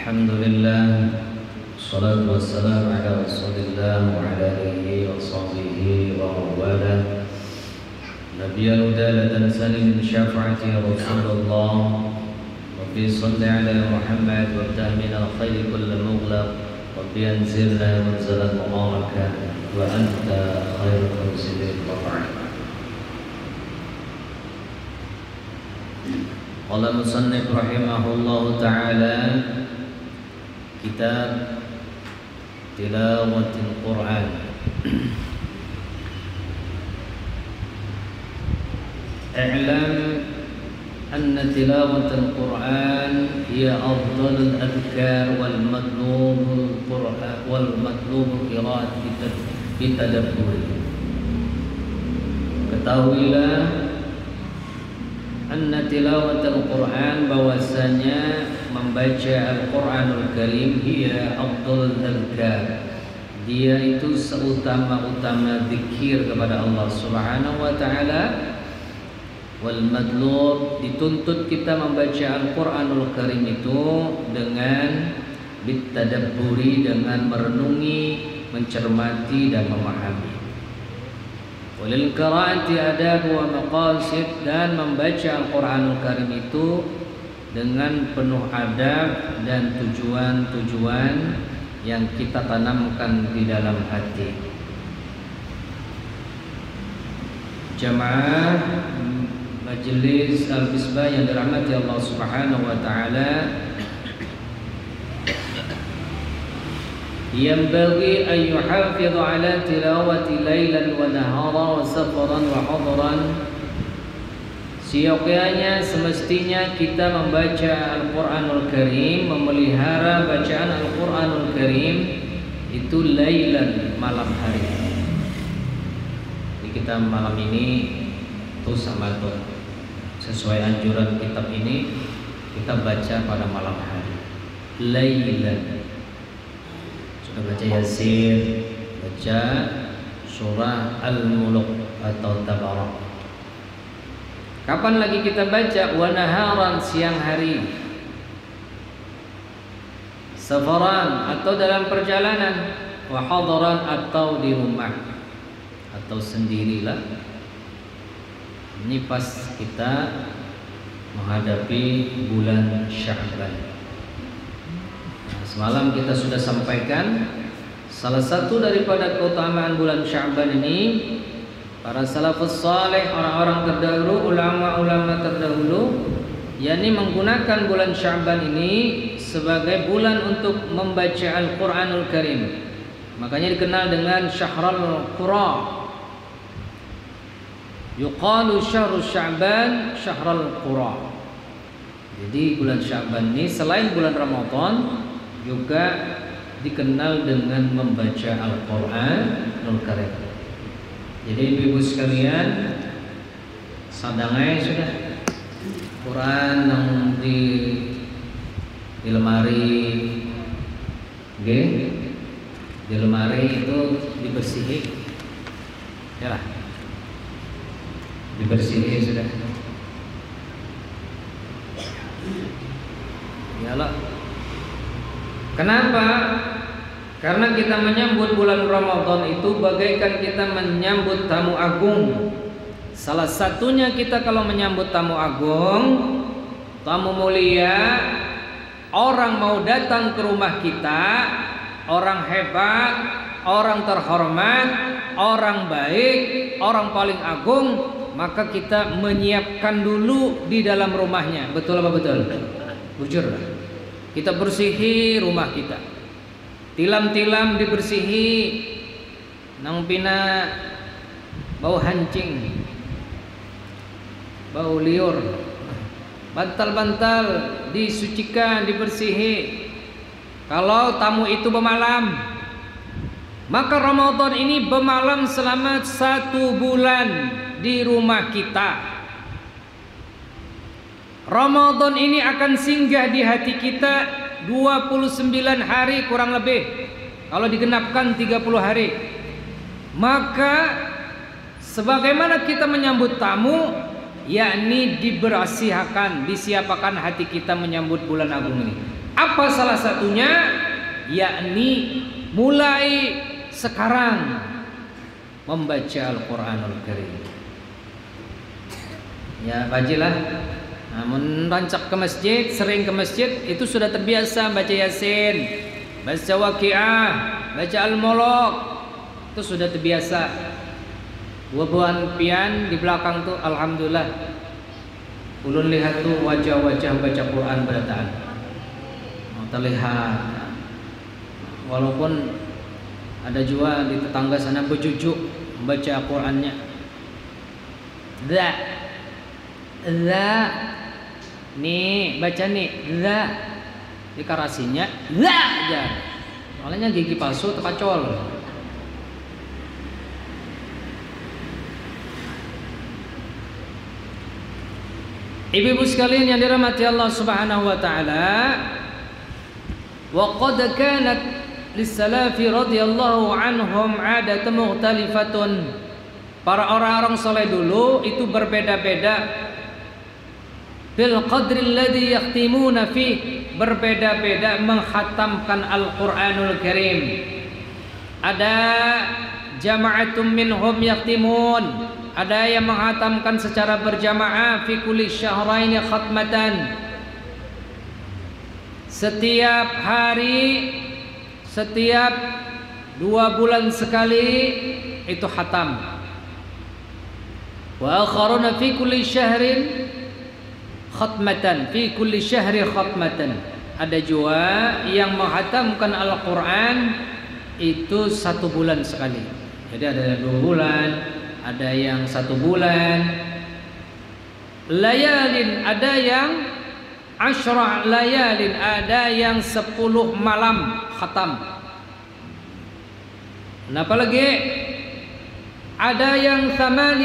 Alhamdulillah, salatu wassalamu ala rasulillah wa ala alihi wa sahbihi wa wala. Nabiyal huda la tansani min syafa'ati Rasulullah. Rabbi salli ala Muhammad wa tahmin al-khayri kulla mughlaq. Rabbi anzilna manzalan mubarakah wa anta khairul munzilin wa ba'd. Qala musannif rahimahullahu ta'ala, kitab tilawatil Quran. I'lam anna tilawatil Quran hiya afdalul adhkar wal matlubul Quran wal matlubul qiraat bitadabbur. Ketahuilah anna tilawatul Quran, bahwasanya membaca Al-Quranul Karim hiya afdalul adhkar, dia itu seutama-utama zikir kepada Allah Subhanahu wa taala. Wal madlub, dituntut kita membaca Al-Quranul Karim itu dengan bitadabburi, dengan merenungi, mencermati dan memahami. Walil qiraati adab wa maqasid, dan membaca Al-Quranul Karim itu dengan penuh adab dan tujuan-tujuan yang kita tanamkan di dalam hati. Jamaah Majelis Al-Misbah yang dirahmati Allah Subhanahu wa taala, yanbaghi an yuhafidh ala tilawati laylan wa nahara wa safaran wa hadran. Seyogyanya semestinya kita membaca Al-Quranul Karim, memelihara bacaan Al-Quranul Karim itu laylan, malam hari. Jadi kita malam ini tuh sama tuh, sesuai anjuran kitab ini kita baca pada malam hari, laylan. Sudah baca Yasin, baca surah Al-Mulk atau Tabarak. Kapan lagi kita baca? Wa naharan, siang hari. Safaran, atau dalam perjalanan. Wa hadaran, atau di rumah, atau sendirilah. Ini pas kita menghadapi bulan Sya'ban. Semalam kita sudah sampaikan salah satu daripada keutamaan bulan Sya'ban ini, para salafus saleh, orang-orang terdahulu, ulama-ulama terdahulu, yakni menggunakan bulan Sya'ban ini sebagai bulan untuk membaca Al-Quranul Karim. Makanya dikenal dengan Syahrul Qura. Yuqalu syahrul Sya'ban syahrul Qura. Jadi bulan Sya'ban ini selain bulan Ramadan juga dikenal dengan membaca Al-Quranul Karim. Jadi ibu-ibu sekalian, sadangai sudah Quran yang di lemari, di lemari itu dibersihi, ya lah, dibersihi sudah, ya lah. Kenapa? Karena kita menyambut bulan Ramadan itu bagaikan kita menyambut tamu agung. Salah satunya kita kalau menyambut tamu agung, tamu mulia, orang mau datang ke rumah kita, orang hebat, orang terhormat, orang baik, orang paling agung, maka kita menyiapkan dulu di dalam rumahnya. Betul apa betul? Bujur. Kita bersihi rumah kita, tilam-tilam dibersihi, nang pina bau hancing, bau liur, bantal-bantal disucikan, dibersihi. Kalau tamu itu bermalam, maka Ramadan ini bermalam selama 1 bulan di rumah kita. Ramadan ini akan singgah di hati kita 29 hari kurang lebih, kalau digenapkan 30 hari. Maka sebagaimana kita menyambut tamu, yakni diberasihakan, disiapakan hati kita menyambut bulan agung ini. Apa salah satunya? Yakni mulai sekarang membaca Al-Quranul Karim. Ya, bajilah. Namun rancak ke masjid, sering ke masjid, itu sudah terbiasa baca Yasin, baca Waqiah, baca Al-Mulk, itu sudah terbiasa. Buah-buahan pian di belakang tuh, alhamdulillah. Ulun lihat tuh wajah-wajah baca Quran berataan. Terlihat. Walaupun ada juga di tetangga sana berjujuk baca Qurannya. Nih baca nih di karasinya aja. Soalnya gigi palsu terpacol. Ibu-ibu sekalian yang dirahmati Allah Subhanahu wa taala, wa qad kanat lis-salafi radhiyallahu anhum 'adatun mukhtalifatun. Para orang-orang saleh dulu itu berbeda-beda bil qadri alladhi yahtimuna fi, berbeda-beda menghatamkan Al-Qur'anul Karim. Ada jama'atum minhum yahtimun, ada yang menghatamkan secara berjamaah fi kulli syahraini khatmatan. Setiap hari, setiap 2 bulan sekali itu khatam. Wa akharuna fi kulli syahrin khatmatan, fi kulli syahri khatmatan. Ada juga yang menghatamkan Al-Quran itu 1 bulan sekali. Jadi ada yang 2 bulan, ada yang 1 bulan. Layalin, ada yang 10 layalin, ada yang 10 malam khatam. Nah, apalagi ada yang 8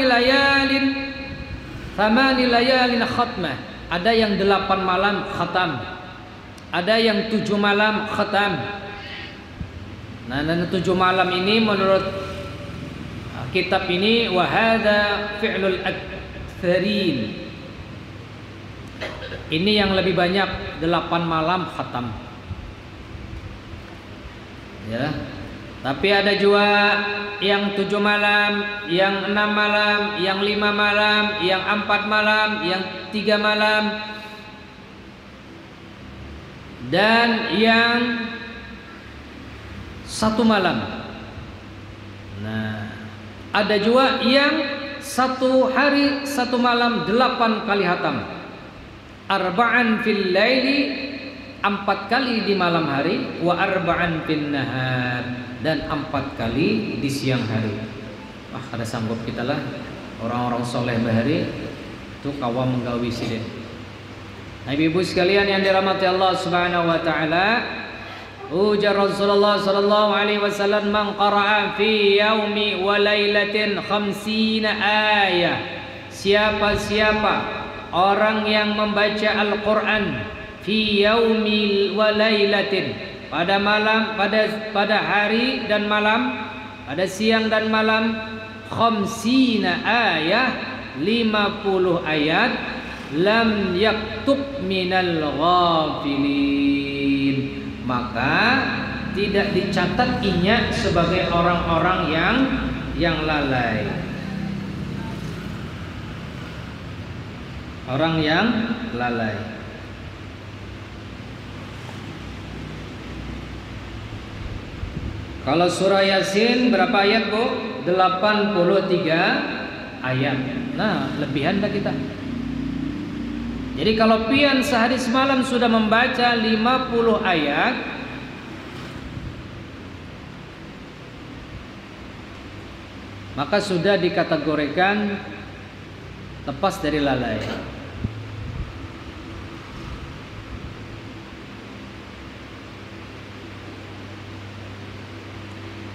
layalin khatmah, ada yang 8 malam khatam, ada yang 7 malam khatam. Nah, dan 7 malam ini menurut kitab ini wa hadza fi'lul aktsarin. Ini yang lebih banyak, 8 malam khatam. Ya. Tapi ada juga yang 7 malam, yang 6 malam, yang 5 malam, yang 4 malam, yang 3 malam, dan yang 1 malam. Nah, ada juga yang 1 hari 1 malam 8 kali hatam. Arba'an fil laili, 4 kali di malam hari, wa arba'an fin nahar, dan 4 kali di siang hari. Wah, kada sanggup kita lah orang-orang soleh bahari itu kawam menggawi sidin. Nah, ibu sekalian yang dirahmati Allah Subhanahu wa taala, ujar Rasulullah sallallahu alaihi wasallam, man qara'a fi yaumi wa lailatin 50 ayah. Siapa orang yang membaca Al-Quran fi yaumi wa lailatin, pada malam, pada hari dan malam, pada siang dan malam, 50 ayah, 50 ayat, lam yaktub minal ghafilin, maka tidak dicatat inya sebagai orang-orang yang lalai, orang yang lalai. Kalau surah Yasin berapa ayat, Bu? 83 ayat. Nah, lebihan dah kita. Jadi kalau pian sehari semalam sudah membaca 50 ayat, maka sudah dikategorikan lepas dari lalai.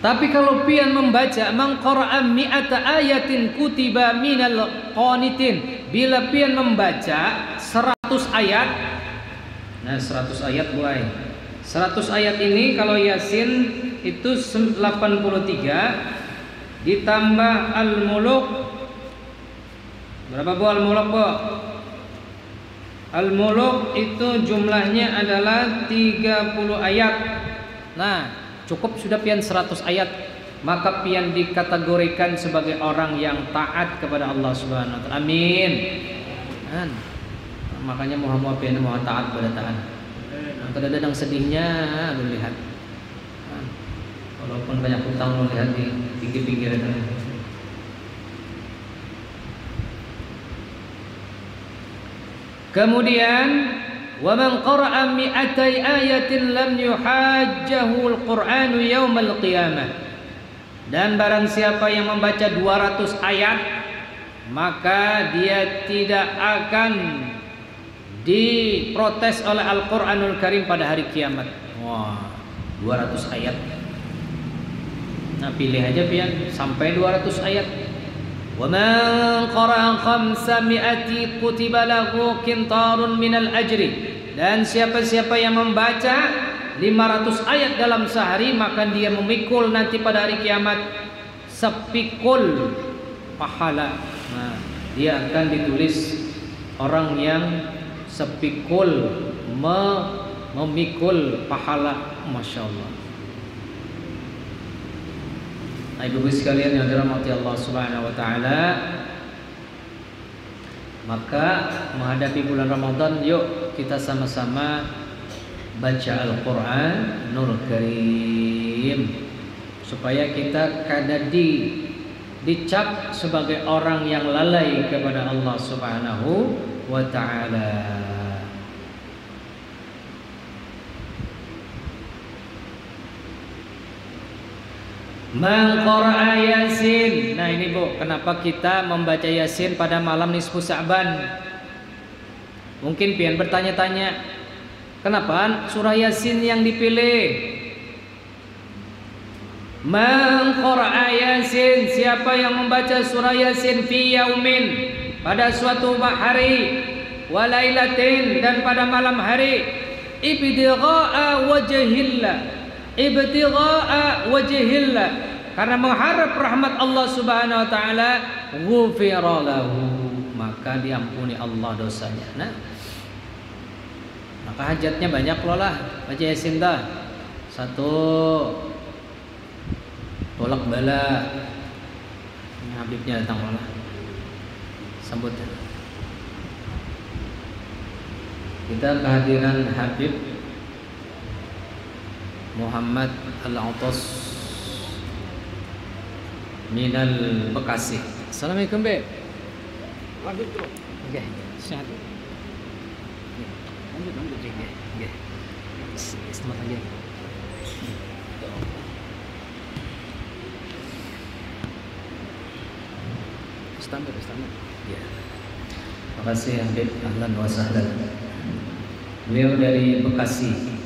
Tapi kalau pian membaca man qara'a mi'ata ayatin kutiba minal qanitin, bila pian membaca 100 ayat, nah 100 ayat buai. 100 ayat ini kalau Yasin itu 83 ditambah Al-Mulk. Berapa Bu Al-Mulk, Bu? Al-Muluk itu jumlahnya adalah 30 ayat. Nah, cukup sudah pian 100 ayat, maka pian dikategorikan sebagai orang yang taat kepada Allah Subhanahu wa taala. Amin. Makanya Muhammad pian mau taat pada taat. Kadang-kadang sedihnya lu lihat. Walaupun banyak hutang lu lihat di pinggir-pinggir itu. Kemudian wa man qara'a mi'atai ayatin lam yuhajjahu al-Qur'anu yaumal qiyamah. Dan barang siapa yang membaca 200 ayat, maka dia tidak akan diprotes oleh Al-Qur'anul Karim pada hari kiamat. Wah, 200 ayat. Nah, pilih aja pian sampai 200 ayat. Wa man qara'a 500 kutiba lahu qintarun minal ajri. Dan siapa-siapa yang membaca 500 ayat dalam sehari, maka dia memikul nanti pada hari kiamat sepikul pahala. Nah, dia akan ditulis orang yang sepikul memikul pahala. Masya Allah. Nah, ibu-ibu sekalian yang dirahmati Allah Subhanahu wa taala, maka menghadapi bulan Ramadan, yuk kita sama-sama baca Al-Qur'anul Karim supaya kita kada dicap sebagai orang yang lalai kepada Allah Subhanahu wa taala. Man qara'a Yasin. Nah, ini Bu, kenapa kita membaca Yasin pada malam nisfu Sya'ban? Mungkin pian bertanya-tanya, kenapa surah Yasin yang dipilih? Man qara'a Yasin, siapa yang membaca surah Yasin fi yaumin, pada suatu hari, wa lailatin, dan pada malam hari, ibtigha'a wajhillah, ibtigha'a wajhillah, karena mengharap rahmat Allah Subhanahu wa taala, ghufira lahu, maka diampuni Allah dosanya. Nah, maka hajatnya banyak loh lah baca Yasin dah. Satu, tolak bala. Ini Habibnya datang loh lah. Sambut. Kita kehadiran Habib Muhammad Al-Autos minal Bekasi. Assalamualaikum, Beb. Lanjut, oke, sehat. Lanjut, oke. Selamat pagi. Standar. Ya. Terima kasih Habib, ahlan wa sahlan. Beliau dari Bekasi.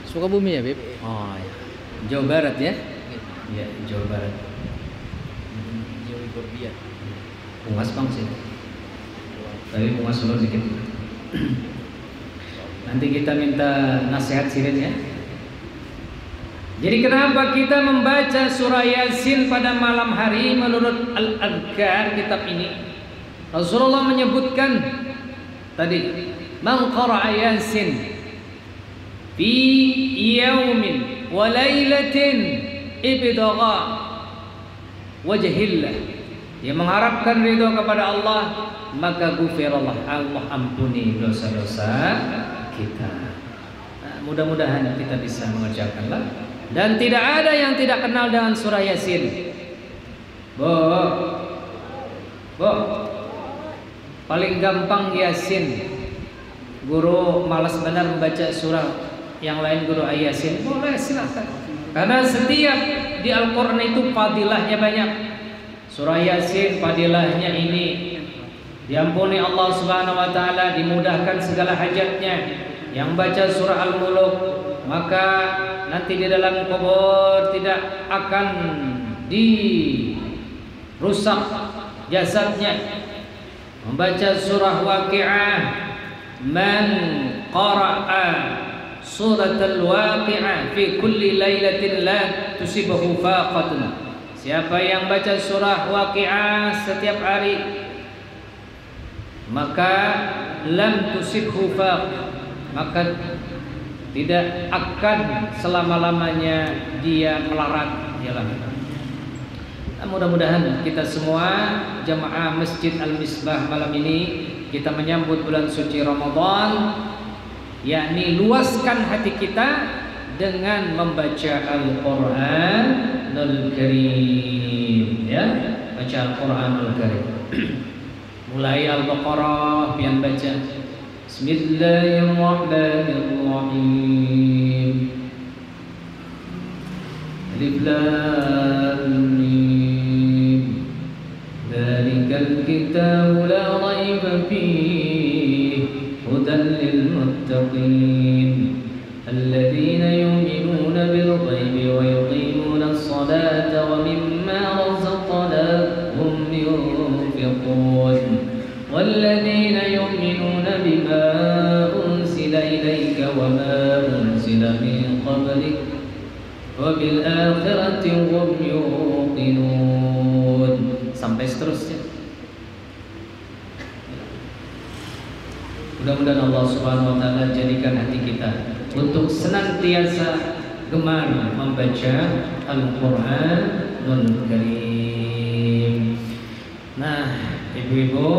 Sukabumi ya, Beb? Oh ya. Jawa Barat ya? Iya, Jawa Barat. Jawa Gorbia. Pungas bang sih. Tapi pungas dulu sedikit. Nanti kita minta nasihat sirin ya. Jadi kenapa kita membaca surah Yasin pada malam hari? Menurut Al-Adhkar, kitab ini, Rasulullah menyebutkan tadi, man qara'a Yasin fi yaumin wa lailatin ibtigha wajhillah, dia mengharapkan ridho kepada Allah, maka ghufirallah, Allah ampuni dosa-dosa kita. Nah, mudah-mudahan kita bisa mengerjakanlah. Dan tidak ada yang tidak kenal dengan surah Yasin. Paling gampang Yasin. Guru malas benar membaca surah yang lain, guru Yasin, boleh silahkan. Karena setiap di Al-Quran itu fadilahnya banyak. Surah Yasin fadilahnya ini, diampuni Allah Subhanahu wa taala, dimudahkan segala hajatnya. Yang baca surah Al-Muluk, maka nanti di dalam kubur tidak akan dirusak jasadnya. Membaca surah Waqi'ah, man qara'a suratul Waqi'ah fi kulli lailatin la tusibahu faqatun, siapa yang baca surah Waqi'ah setiap hari, maka lam tusibhu faq, maka tidak akan selama-lamanya dia melarat. Nah, mudah-mudahan kita semua jamaah Masjid Al-Misbah malam ini kita menyambut bulan suci Ramadan, yakni luaskan hati kita dengan membaca Al-Qur'anul Karim, ya, baca Al-Qur'anul Karim. Mulai Al-Baqarah pian baca Bismillahirrahmanirrahim. Alif Lam Mim. Dzalikal kitabu la raiba fihi hudan lil muttaqin alladzina yu'minuna bil ghaibi wa yuqimuna as-salata wa mimma razaqnahum yunfiqun والذين يؤمنون بما أنزل إليك وما أنزل من قبلك وبالآخرة هم يوقنون sampai seterusnya. Mudah-mudahan Allah Subhanahu wa taala jadikan hati kita untuk senantiasa gemar membaca Al-Qur'anul Karim. Nah, ibu-ibu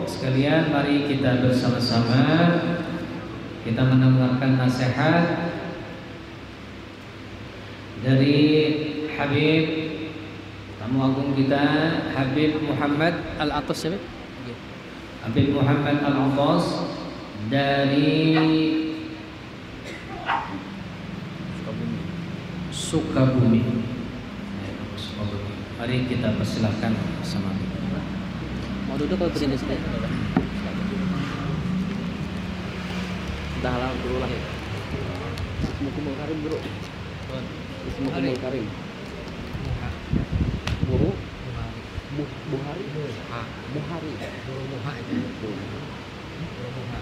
sekalian, mari kita bersama-sama kita mendengarkan nasihat dari Habib tamu agung kita, Habib Muhammad Al-Atas, Habib Muhammad Al-Atas dari Sukabumi. Mari kita persilakan bersama. Mau duduk kalau berdiri sini? Dah lah dulu lah ya. Bismillahirrahmanirrahim Karim bro. Bismillahirrahmanirrahim Karim. Buru. Buhari. Buhari. Buha itu. Buha.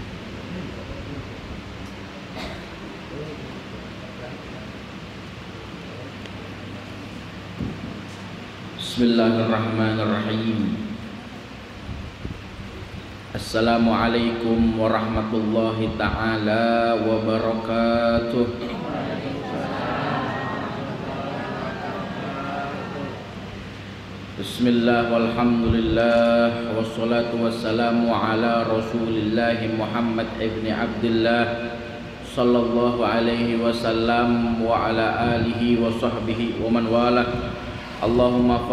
Bismillahirrahmanirrahim. Assalamualaikum warahmatullahi ta'ala wabarakatuh. Bismillah walhamdulillah wassalatu wassalamu ala rasulillahi Muhammad ibn Abdullah sallallahu alaihi wasallam wa ala alihi wa sahbihi wa man walah. Allahumma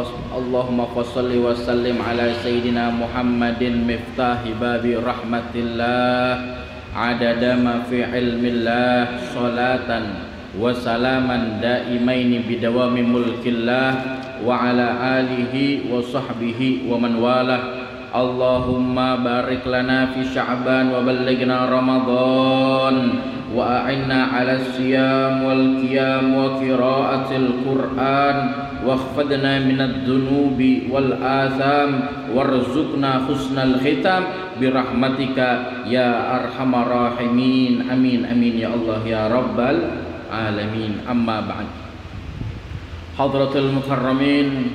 fassalli wa sallim ala Sayyidina Muhammadin miftahi babi rahmatillah adada ma fi ilmillah salatan wa salaman daimaini bidawami mulkillah wa ala alihi wa sahbihi wa man walah. Allahumma barik lana fi Sya'ban wa ballighna Ramadan wa a'inna ala siyam wal qiyam wa qiraatil Qur'an waghfadna minad dunubi wal atham warzuqna husnal khitam birahmatika ya arhamar rahimin. Amin amin ya Allah ya rabbal alamin. Amma ba'd. Hadratul mukarramin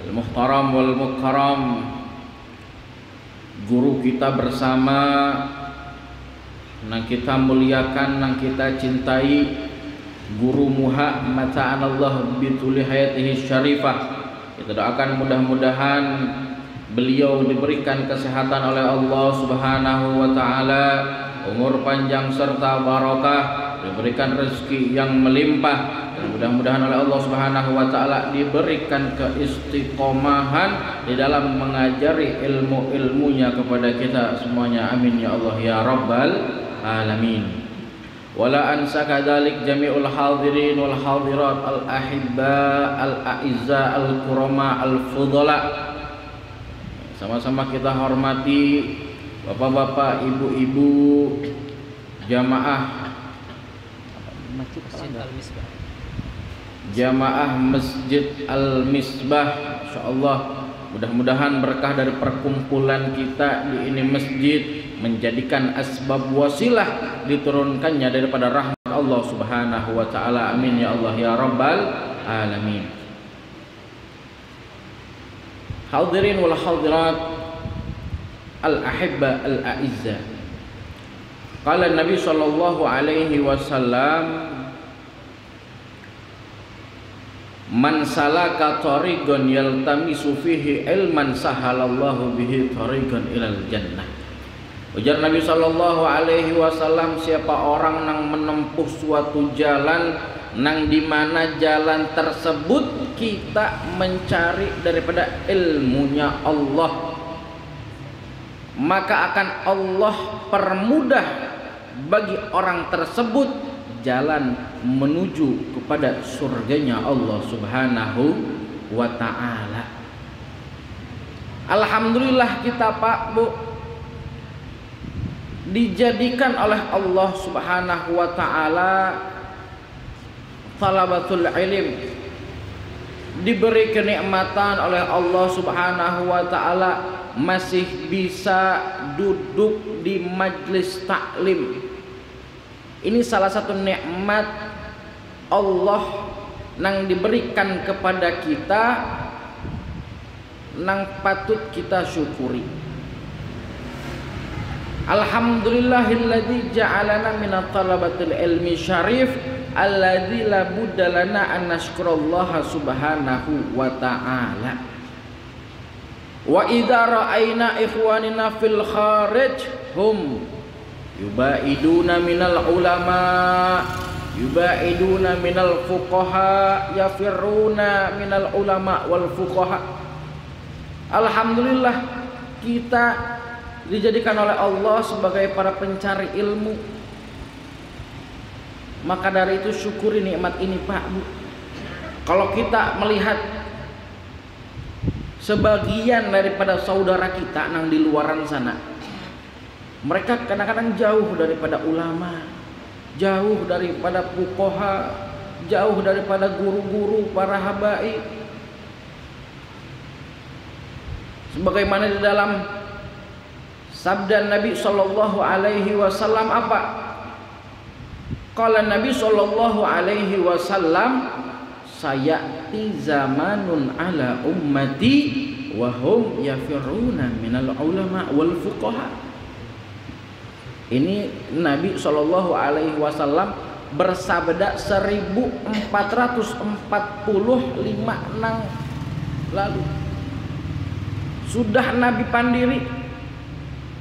al muhtaram wal mukarram, guru kita bersama nang kita muliakan, nang kita cintai, Guru Muha mata'anallah bituli hayatihi syarifah. Kita doakan mudah-mudahan beliau diberikan kesehatan oleh Allah Subhanahu wa taala, umur panjang serta barakah, diberikan rezeki yang melimpah, dan mudah-mudahan oleh Allah Subhanahu wa taala diberikan keistiqomahan di dalam mengajari ilmu-ilmunya kepada kita semuanya. Amin ya Allah ya rabbal alamin. Wala ansa kadzalik jami'ul hadirin wal hadirat al ahibba al aizza al kurama al fudala. Sama-sama kita hormati bapak-bapak, ibu-ibu, jamaah Masjid Al-Misbah. Insyaallah mudah-mudahan berkah dari perkumpulan kita di ini masjid menjadikan asbab wasilah diturunkannya daripada rahmat Allah Subhanahu wa taala. Amin ya Allah ya rabbal alamin. Hadirin wal hadirat, al-ahibba al-a'izza. Qala Nabi sallallahu alaihi wasallam, man salaka tariqan yaltamisu fihi ilman sahalallahu bihi tariqan ilal jannah. Ujar Nabi sallallahu alaihi wasallam, siapa orang nang menempuh suatu jalan nang dimana jalan tersebut kita mencari daripada ilmunya Allah, maka akan Allah permudah bagi orang tersebut jalan menuju kepada surganya Allah Subhanahu wa ta'ala. Alhamdulillah kita Pak Bu dijadikan oleh Allah Subhanahu wa ta'ala talabatul ilm, diberi kenikmatan oleh Allah Subhanahu wa ta'ala masih bisa duduk di majlis taklim. Ini salah satu nikmat Allah nang diberikan kepada kita, nang patut kita syukuri. Alhamdulillahilladzi ja'alana minat talabatil ilmi syarif alladzi la budda lana an nashkurallaha subhanahu wa ta'ala. Wa idza ra'ayna ikhwanina fil kharij hum yubaiduna minal ulama, yubaiduna minal fuqaha, yafiruna minal ulama wal fuqaha. Alhamdulillah kita dijadikan oleh Allah sebagai para pencari ilmu. Maka dari itu syukuri nikmat ini Pak Bu. Kalau kita melihat sebagian daripada saudara kita nang di luaran sana, mereka kadang-kadang jauh daripada ulama, jauh daripada fuqaha, jauh daripada guru-guru, para habaib. Sebagaimana di dalam sabda Nabi sallallahu alaihi wasallam apa? Qala Nabi sallallahu alaihi wasallam, sayati zamanun ala ummati wa hum yafiruna minal ulama wal fuqaha. Ini Nabi sallallahu alaihi wasallam bersabda 1445 nang lalu. Sudah Nabi pandiri,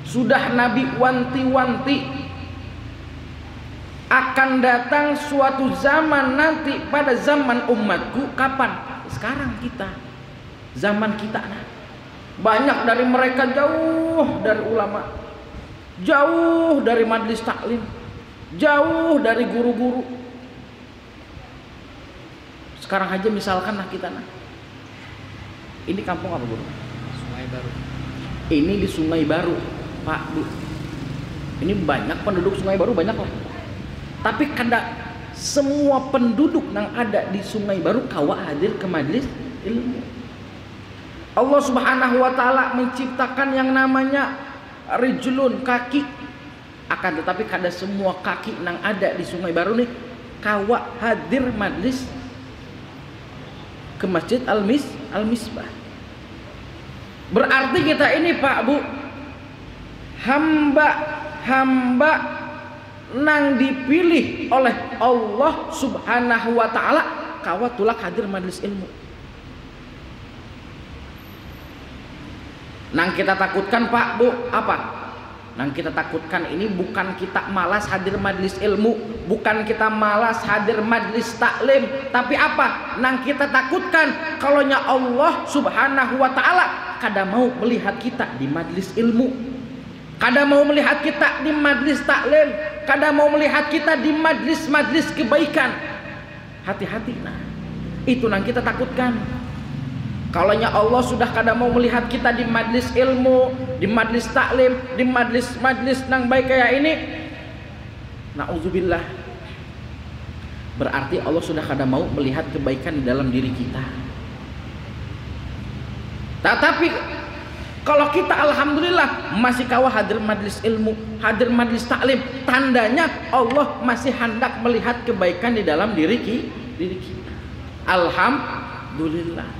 sudah Nabi wanti-wanti akan datang suatu zaman nanti pada zaman umatku. Kapan? Sekarang kita, zaman kita. Banyak dari mereka jauh dari ulama, jauh dari majlis taklim, jauh dari guru-guru. Sekarang aja misalkan kita ini kampung apa Guru? Sungai Baru. Ini di Sungai Baru Pak Bu. Ini banyak penduduk Sungai Baru, banyak lah. Tapi kada semua penduduk yang ada di Sungai Baru kawa hadir ke majlis ilmu. Allah Subhanahu wa ta'ala menciptakan yang namanya rijlun, kaki. Akan tetapi kada semua kaki yang ada di Sungai Baru nih kawa hadir majlis ke Masjid Al-Misbah. Berarti kita ini Pak Bu hamba nang dipilih oleh Allah Subhanahu wa ta'ala kawa tulak hadir majlis ilmu. Nang kita takutkan Pak Bu apa? Nang kita takutkan ini bukan kita malas hadir majlis ilmu, bukan kita malas hadir majlis taklim, tapi apa? Nang kita takutkan kalaunya Allah Subhanahu wa ta'ala kada mau melihat kita di majlis ilmu, kada mau melihat kita di majlis taklim, kada mau melihat kita di majlis-majlis kebaikan. Hati-hati itu nang kita takutkan. Kalaunya Allah sudah kada mau melihat kita di majlis ilmu, di majlis taklim, di majlis-majlis nang baik kayak ini, na'udzubillah, berarti Allah sudah kada mau melihat kebaikan di dalam diri kita. Tetapi kalau kita alhamdulillah masih kawa hadir majlis ilmu, hadir majlis taklim, tandanya Allah masih hendak melihat kebaikan di dalam diri kita. Alhamdulillah.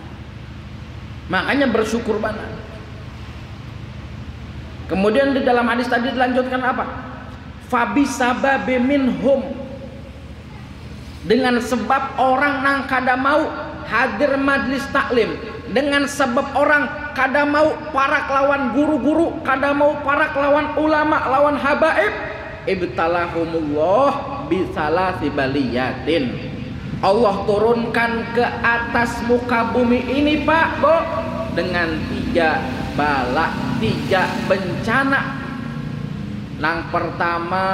Makanya bersyukur banget. Kemudian di dalam hadis tadi dilanjutkan apa? Fabi sababe minhum, dengan sebab orang nang kada mau hadir majlis taklim, dengan sebab orang kada mau parak lawan guru-guru, kada mau parak lawan ulama, lawan habaib, ibtalahumullah bisalasi baliyatin. Allah turunkan ke atas muka bumi ini Pak Bo dengan 3 bala, 3 bencana. Yang pertama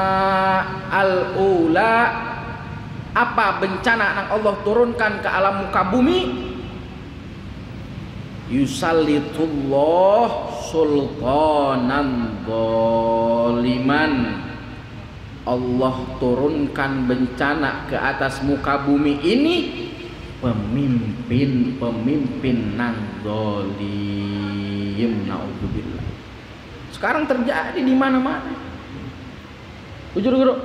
al-ula, apa bencana yang Allah turunkan ke alam muka bumi? Yusallitullah sultanan zaliman. Allah turunkan bencana ke atas muka bumi ini pemimpin nang zalim, naudzubillah. Sekarang terjadi di mana-mana. Jujur guru,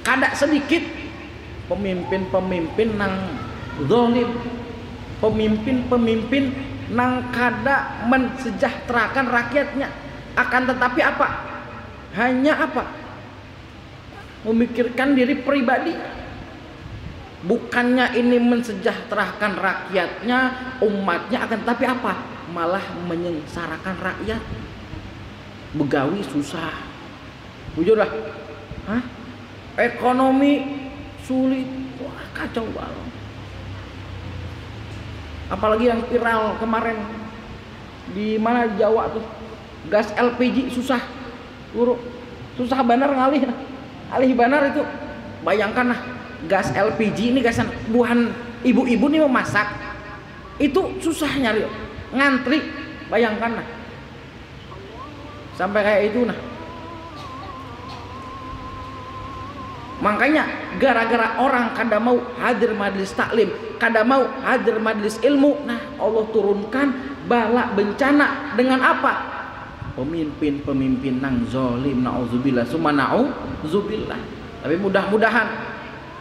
kada sedikit pemimpin nang zalim, pemimpin nang kada mensejahterakan rakyatnya. Akan tetapi apa? Hanya apa? Memikirkan diri pribadi. Bukannya ini mensejahterakan rakyatnya, umatnya, akan tapi apa? Malah menyengsarakan rakyat. Begawi susah. Jujur lah. Ekonomi sulit. Wah, kacau banget. Apalagi yang viral kemarin di mana Jawa tuh, gas LPG susah. Susah benar ngalih. Alih banar itu, bayangkan lah, gas LPG ini gasan buahan ibu-ibu nih mau masak, itu susah nyari, ngantri, bayangkan lah, sampai kayak itu nah. Makanya gara-gara orang kada mau hadir majlis taklim, kada mau hadir majlis ilmu, nah Allah turunkan bala bencana dengan apa? Pemimpin nang zalim, naudzubillah, summa naudzubillah. Tapi mudah-mudahan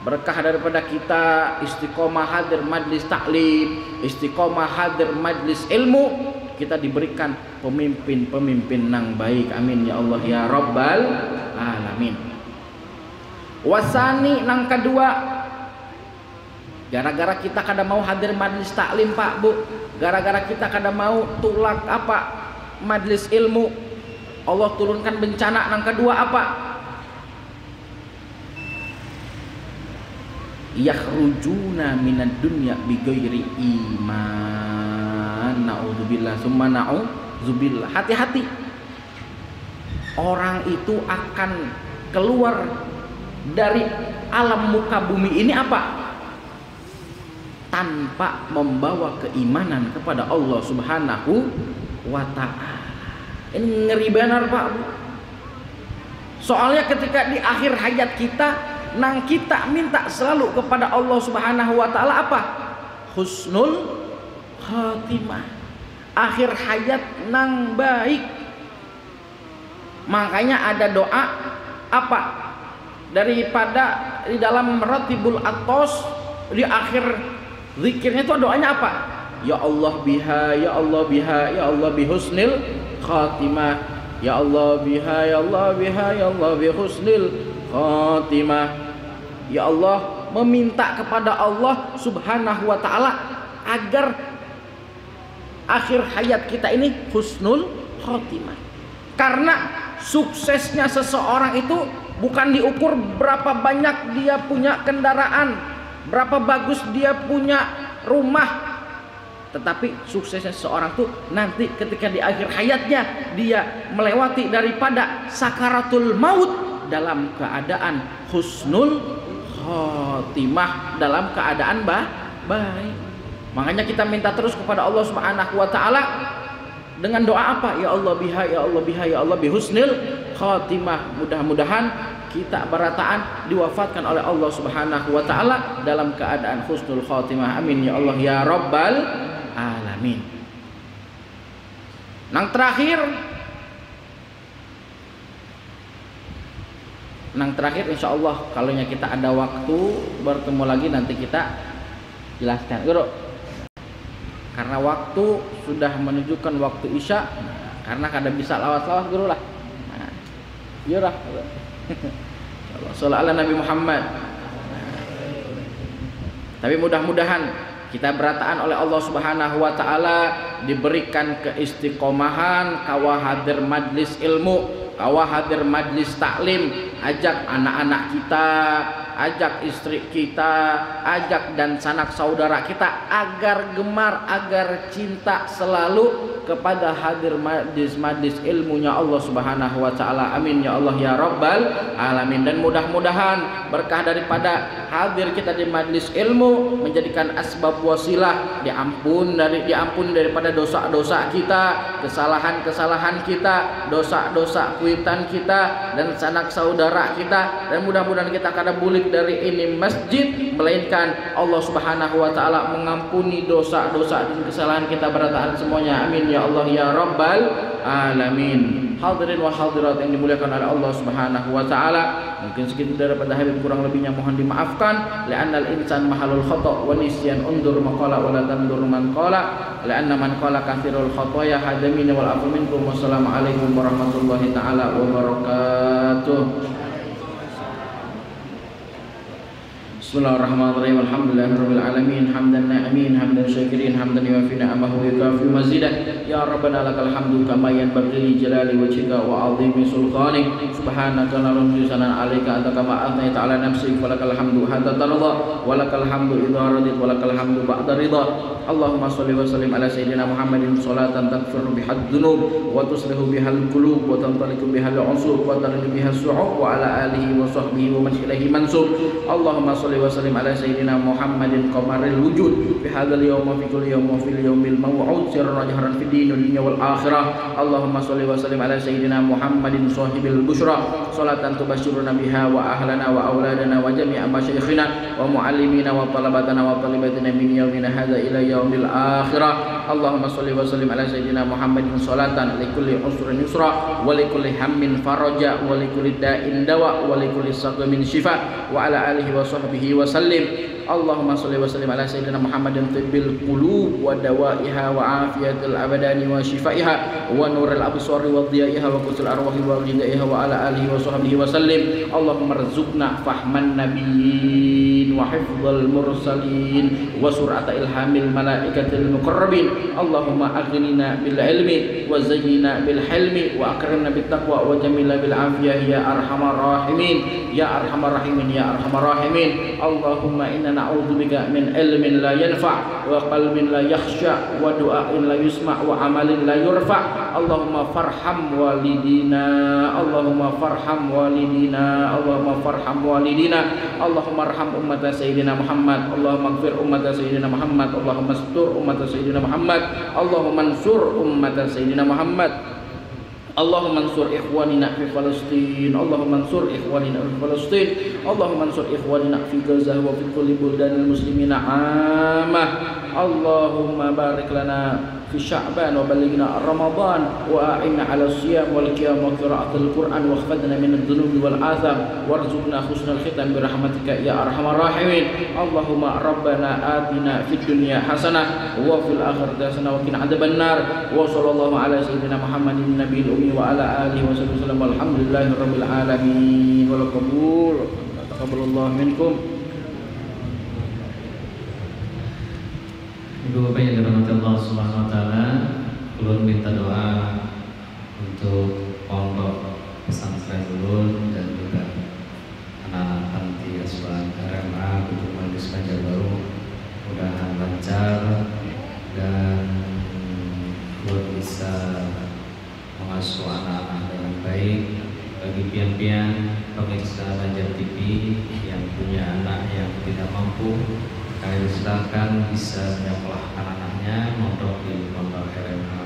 berkah daripada kita istiqomah hadir majlis taklim, istiqomah hadir majlis ilmu, kita diberikan pemimpin nang baik. Amin ya Allah ya rabbal alamin. Wasani nang kedua, gara-gara kita kada mau hadir majlis taklim Pak Bu, gara-gara kita kada mau tulak apa majlis ilmu, Allah turunkan bencana yang kedua apa? Yakhrujuna minad dunya bighairi iman, naudzubillah, summa naudzubillah. Hati-hati, orang itu akan keluar dari alam muka bumi ini apa? Tanpa membawa keimanan kepada Allah Subhanahu wa ta'ala. Ini ngeri benar Pak Bu. Soalnya ketika di akhir hayat kita, nang kita minta selalu kepada Allah Subhanahu wa ta'ala apa? Husnul khatimah, akhir hayat nang baik. Makanya ada doa apa? Daripada di dalam Ratibul Atos, di akhir zikirnya itu doanya apa? Ya Allah biha, ya Allah biha, ya Allah bihusnil khatimah, ya Allah biha, ya Allah biha, ya Allah bihusnil khatimah. Ya Allah, meminta kepada Allah Subhanahu wa ta'ala agar akhir hayat kita ini husnul khatimah. Karena suksesnya seseorang itu bukan diukur berapa banyak dia punya kendaraan, berapa bagus dia punya rumah, tetapi suksesnya seseorang tuh nanti ketika di akhir hayatnya dia melewati daripada sakaratul maut dalam keadaan husnul khatimah, dalam keadaan baik. Makanya kita minta terus kepada Allah Subhanahu wa ta'ala dengan doa apa? Ya Allah biha, ya Allah biha, ya Allah bihusnil khatimah. Mudah-mudahan kita berataan diwafatkan oleh Allah Subhanahu wa ta'ala dalam keadaan husnul khatimah. Amin ya Allah ya rabbal alamin. Nang terakhir insya Allah kalau kita ada waktu bertemu lagi nanti kita jelaskan Guru. Karena waktu sudah menunjukkan waktu isya, karena kada bisa lawas-lawas guru lah. Nah, iya lah. Sallallahu Nabi Muhammad. Tapi mudah-mudahan kita berataan oleh Allah Subhanahu wa taala diberikan keistiqomahan kawa hadir majlis ilmu, kawa hadir majlis taklim, ajak anak-anak kita, ajak istri kita, ajak dan sanak saudara kita agar gemar, agar cinta selalu kepada hadir majlis ilmunya Allah Subhanahu wa taala. Amin ya Allah ya rabbal alamin. Dan mudah-mudahan berkah daripada hadir kita di majlis ilmu menjadikan asbab wasilah diampun daripada dosa-dosa kita, kesalahan-kesalahan kita, dosa-dosa kuitan kita dan sanak saudara kita, dan mudah-mudahan kita kada bulik dari ini masjid melainkan Allah Subhanahu wa taala mengampuni dosa-dosa dan kesalahan kita berataan semuanya. Amin ya Allah ya rabbal alamin. Hadirin wa hadirat yang dimuliakan oleh Allah Subhanahu wa taala, mungkin segitu daripada Habib, kurang lebihnya mohon dimaafkan. Li'annal insan mahalul khata' wa nisyan undur maqala wa la tandur man qala, li'anna man qala katsirul khataya hadamin wal afu minkum. Wassalamualaikum warahmatullahi taala wabarakatuh. Bismillahirrahmanirrahim. Alhamdulillahirabbil alamin, hamdan na'imin, hamdan syakirin, hamdan yuwafi ni'amahu wa yukafi mazidah. Ya rabbana lakal hamdu kama yanbaghi li jalali wajhika wa 'azimi sultanik. Subhanaka la nuhsi sana'an 'alaika anta kama athnayta 'ala nafsik, wa lakal hamdu hatta tarda, wa lakal hamdu idza radit, wa lakal hamdu ba'da ridha. Allahumma shalli wa sallim ala sayyidina Muhammadin salatan taghfiru bihad dzunub wa tuslihu bihal qulub wa tantaliqu bihal 'usub wa taridu bihas su'ub, wa ala alihi wa sahbihi wa man ilaihi mansub. Allahumma shalli wa sallim ala sayyidina Muhammadin qamaril wujud fi hadzal yawm wa fi kulli yawm wa fil yawmil maw'ud sirran jahran fid din wal dunya wal akhirah. Allahumma shalli wa sallim ala sayyidina Muhammadin sahibil busyra salatan tubashshiruna biha wa ahlana wa auladana wa jami'a masyayikhina wa muallimina wa talabatana wa talibatina min yaumina hadza ila yaumil akhirah. Allahumma shalli wa sallim ala sayyidina Muhammadin salatan likulli usrin yusra wa likulli hammin faraja wa likulli da'in dawa wa likulli saqamin shifa wa ala alihi wa sahbihi wa sallim. Allahumma shalli wa sallim ala sayyidina Muhammadin tibbil qulub wa dawaiha wa afiyatil abadani wa shifaiha wa nuril absari wa dhiyaiha wa qutul arwahi wa ghidaiha wa ala alihi wa sahbihi wa sallim. Allahumma rzuqna fahman nabiyyin wa hifdzal mursalin wa sur'ata ilhamil malaikatil muqarrabin. Allahumma aghnina bil ilmi wa zayyina bil hilmi wa akrimna bit taqwa wa jamilna bil afiyah ya arhamar rahimin ya arhamar rahimin ya arhamar rahimin. Allahumma inna na'udzubika min ilmin la yanfa' wa qalbin la yakhsha wa du'ain la yusma' wa amalin la yurfa'. Allahumma farham walidina, Allahumma farham walidina, Allahumma farham walidina, Allahumma arham ummata sayyidina Muhammad, Allahumma ighfir ummata sayyidina Muhammad, Allahumma astur ummata sayyidina Muhammad, Allahumma ansur ummata sayyidina Muhammad. Allahumma ansur ikhwanina fi Palestin, Allahumma ansur ikhwanina fi Palestin, Allahumma ansur ikhwanina fi Gaza wa fi kulli buldanil muslimina 'ammah. Allahumma barik lana fi Sya'ban wa ballighna Ramadan wa a'inna 'ala siyam wal qiyam wa qira'atil Qur'an wa khfadna min adh-dhunubi wal atham warzuqna husnal khitam bi rahmatika ya arhamar rahimin. Allahumma rabbana atina fid dunya hasanah wa fil akhirati hasanah wa qina adzabannar. Wa sallallahu ala sayyidina Muhammadin nabiyil ummi wa ala alihi wa sallam. Walhamdulillahi rabbil alamin. Wal qabul taqabbalallahu minkum. Ibu bapak yang dirahmati Allah Subhanahu wa taala, ulun minta doa untuk pondok pesantren ulun dan juga anak-anak panti asuhan RMA untuk Majlis Banjarbaru mudah-mudahan lancar dan ulun bisa mengasuh anak-anak dengan baik. Bagi pian-pian pemirsa Banjar TV yang punya anak yang tidak mampu, kami silakan bisa menyekolahkan anaknya mondok di pondok RMA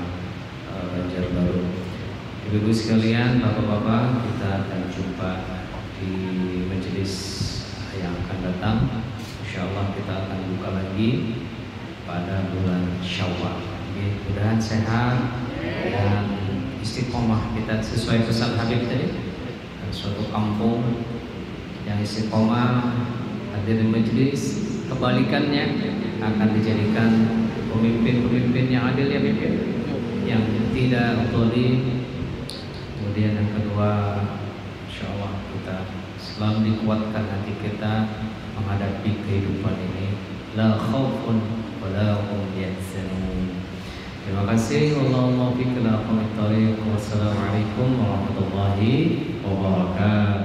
Banjarbaru. Ibu-ibu sekalian, bapak-bapak, kita akan jumpa di majelis yang akan datang. Insyaallah kita akan buka lagi pada bulan Syawal. Mudah-mudahan sehat dan istiqomah kita sesuai pesan Habib tadi. Suatu kampung yang istiqomah hadir di majelis, kebalikannya akan dijadikan pemimpin-pemimpin yang adil, ya pimpin, yang tidak zalim. Kemudian yang kedua, insyaallah kita selalu dikuatkan hati kita menghadapi kehidupan ini. La khaufun wa la hum yahzanun. Terima kasih. Wallahu muwaffiq ila aqwamit thoriq. Wassalamualaikum warahmatullahi wabarakatuh.